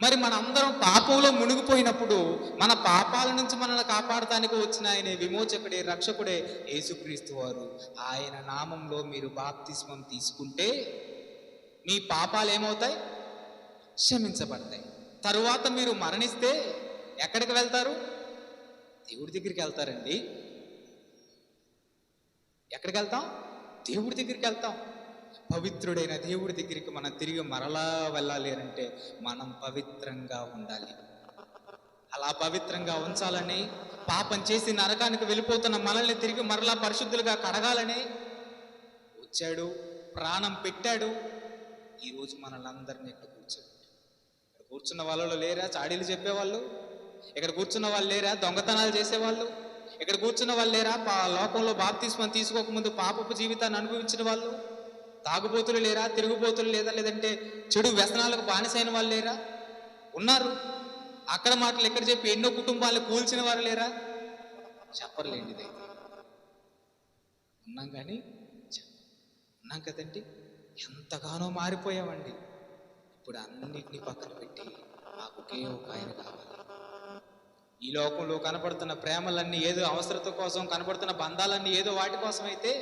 మరి మనందరం పాపంలో మునిగిపోయినప్పుడు మన పాపాల నుంచి మనల్ని కాపాడటానికి వచ్చిన ఆయన విమోచకుడే, రక్షకుడే యేసుక్రీస్తు వారు. ఆయన నామంలో మీరు బాప్తిస్మం తీసుకుంటే మీ పాపాలు ఏమవుతాయి? క్షమించబడతాయి. తరువాత మీరు మరణిస్తే ఎక్కడికి వెళ్తారు? దేవుడి దగ్గరికి వెళ్తారండి. ఎక్కడికి వెళ్తాం? దేవుడి దగ్గరికి వెళ్తాం. పవిత్రుడైన దేవుడి దగ్గరికి మనం తిరిగి మరలా వెళ్ళాలి అంటే మనం పవిత్రంగా ఉండాలి. అలా పవిత్రంగా ఉంచాలని, పాపం చేసి నరకానికి వెళ్ళిపోతున్న మనల్ని తిరిగి మరలా పరిశుద్ధులుగా కడగాలని వచ్చాడు, ప్రాణం పెట్టాడు. ఈరోజు మనల్ని అందరినీ ఇక్కడ కూర్చున్న వాళ్ళలో లేరా చాడీలు చెప్పేవాళ్ళు? ఇక్కడ కూర్చున్న వాళ్ళు లేరా దొంగతనాలు చేసేవాళ్ళు? ఇక్కడ కూర్చున్న వాళ్ళు లేరా లోకంలో బాప్తిస్మం తీసుకోకముందు పాపపు జీవితాన్ని అనుభవించిన వాళ్ళు? తాగుబోతులు లేరా? తిరుగుబోతులు లేదా? లేదంటే చెడు వ్యసనాలకు బానిసైన వాళ్ళు లేరా? ఉన్నారు. అక్కడ మాటలు ఎక్కడ చెప్పి ఎన్నో కుటుంబాలు కూల్చిన వారు లేరా? చెప్పర్లేండి. ఉన్నాం కానీ ఉన్నాం కదండి. ఎంతగానో మారిపోయామండి. ఇప్పుడు అన్నిటినీ పక్కన పెట్టి మాకు ఒకే ఒక ఆయన కావాలి. ఈ లోకంలో కనపడుతున్న ప్రేమలన్నీ ఏదో అవసరత కోసం, కనపడుతున్న బంధాలన్నీ ఏదో వాటి కోసం అయితే,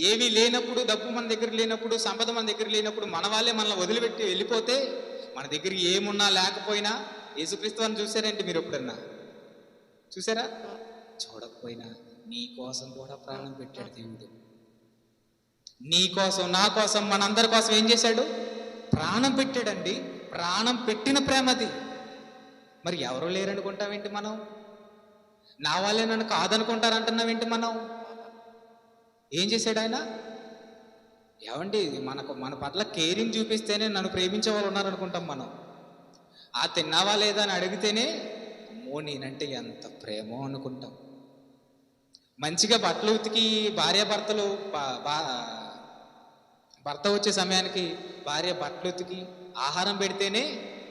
ఏమీ లేనప్పుడు, డబ్బు మన దగ్గర లేనప్పుడు, సంపద మన దగ్గర లేనప్పుడు మన వాళ్ళే మనల్ని వదిలిపెట్టి వెళ్ళిపోతే, మన దగ్గర ఏమున్నా లేకపోయినా యేసుక్రీస్తు అని చూసారంటే మీరు ఎప్పుడన్నా చూసారా? చూడకపోయినా నీ కోసం కూడా ప్రాణం పెట్టాడు దేవుడు. నీ కోసం, నా కోసం, మనందరి కోసం ఏం చేశాడు? ప్రాణం పెట్టాడండి. ప్రాణం పెట్టిన ప్రేమది. మరి ఎవరో లేరనుకుంటావేంటి మనం? నా వాళ్ళే నన్ను కాదనుకుంటారంటున్నావేంటి మనం? ఏం చేశాడు ఆయన? ఏమండి, మన పట్ల కేరింగ్ చూపిస్తేనే నన్ను ప్రేమించే వాళ్ళు ఉన్నారనుకుంటాం మనం. ఆ తిన్నావా లేదా అని అడిగితేనే అమ్మో నేనంటే ఎంత ప్రేమో అనుకుంటాం. మంచిగా బట్టలు ఉతికి భార్యాభర్తలు భర్త వచ్చే సమయానికి భార్య బట్టలు ఉతికి ఆహారం పెడితేనే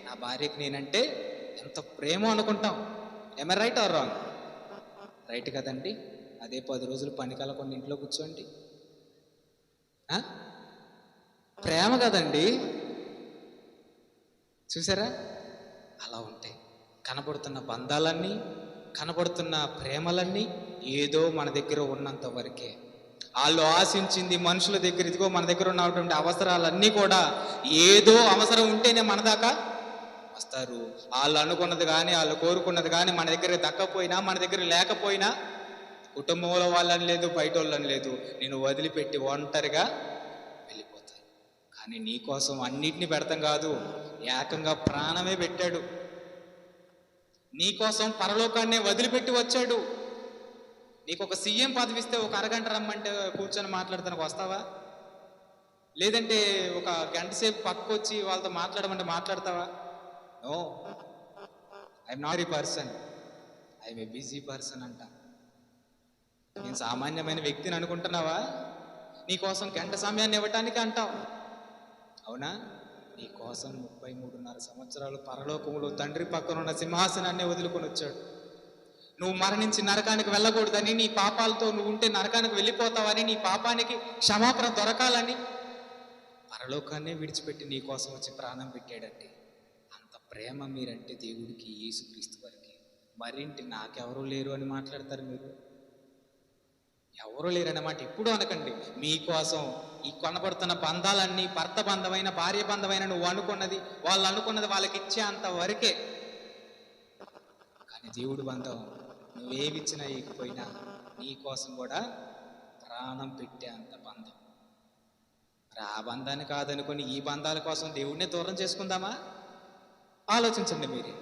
నా భార్యకి నేనంటే ఎంత ప్రేమో అనుకుంటాం. ఏమై రైట్ ఆర్ రాంగ్? రైట్ కదండి. అదే 10 రోజులు పని కలకుండా ఇంట్లో కూర్చోండి, ప్రేమ కదండి. చూసారా? అలా ఉంటాయి కనబడుతున్న బంధాలన్నీ, కనబడుతున్న ప్రేమలన్నీ ఏదో మన దగ్గర ఉన్నంత వరకే. వాళ్ళు ఆశించింది మనుషుల దగ్గర, ఇదిగో మన దగ్గర ఉన్నటువంటి అవసరాలన్నీ కూడా ఏదో అవసరం ఉంటేనే మన దాకా వస్తారు. వాళ్ళు అనుకున్నది కానీ, వాళ్ళు కోరుకున్నది కానీ మన దగ్గర దక్కపోయినా, మన దగ్గర లేకపోయినా, కుటుంబంలో వాళ్ళని లేదు, బయట వాళ్ళని లేదు, నేను వదిలిపెట్టి ఒంటరిగా వెళ్ళిపోతాను. కానీ నీ కోసం అన్నిటినీ పెడతాం కాదు, ఏకంగా ప్రాణమే పెట్టాడు. నీ కోసం పరలోకాన్నే వదిలిపెట్టి వచ్చాడు. నీకు ఒక సీఎం పదవి ఇస్తే ఒక అరగంట రమ్మంటే కూర్చొని మాట్లాడతానికి వస్తావా? లేదంటే ఒక గంట సేపు పక్కకు వచ్చి వాళ్ళతో మాట్లాడమంటే మాట్లాడతావా? No, I'm not a person, I'm a busy person అంట. నేను సామాన్యమైన వ్యక్తిని అనుకుంటున్నావా? నీకోసం గంట సమయాన్ని ఇవ్వటానికి అంటావు. అవునా? నీకోసం 33.5 సంవత్సరాలు పరలోకంలో తండ్రి పక్కన ఉన్న సింహాసనాన్ని వదులుకొని వచ్చాడు. నువ్వు మరణించి నరకానికి వెళ్ళకూడదని, నీ పాపాలతో నువ్వు ఉంటే నరకానికి వెళ్ళిపోతావని, నీ పాపానికి క్షమాపణ దొరకాలని పరలోకాన్నే విడిచిపెట్టి నీ కోసం వచ్చి ప్రాణం పెట్టాడండి. అంత ప్రేమ మీరంటే దేవుడికి, యేసుక్రీస్తు వారికి. మరింటి నాకెవరూ లేరు అని మాట్లాడతారు మీరు. ఎవరు లేరన్నమాట ఎప్పుడు అనకండి. మీకోసం ఈ కొనబడుతున్న బంధాలన్నీ, భర్త బంధమైన, భార్య బంధమైన, నువ్వు అనుకున్నది, వాళ్ళు అనుకున్నది వాళ్ళకి ఇచ్చే అంత వరకే. కానీ దేవుడి బంధం నువ్వేమిచ్చినా ఇకపోయినా నీ కోసం కూడా ప్రాణం పెట్టే అంత బంధం. మరి ఆ బంధాన్ని కాదనుకొని ఈ బంధాల కోసం దేవుడినే దూరం చేసుకుందామా? ఆలోచించండి మీరే.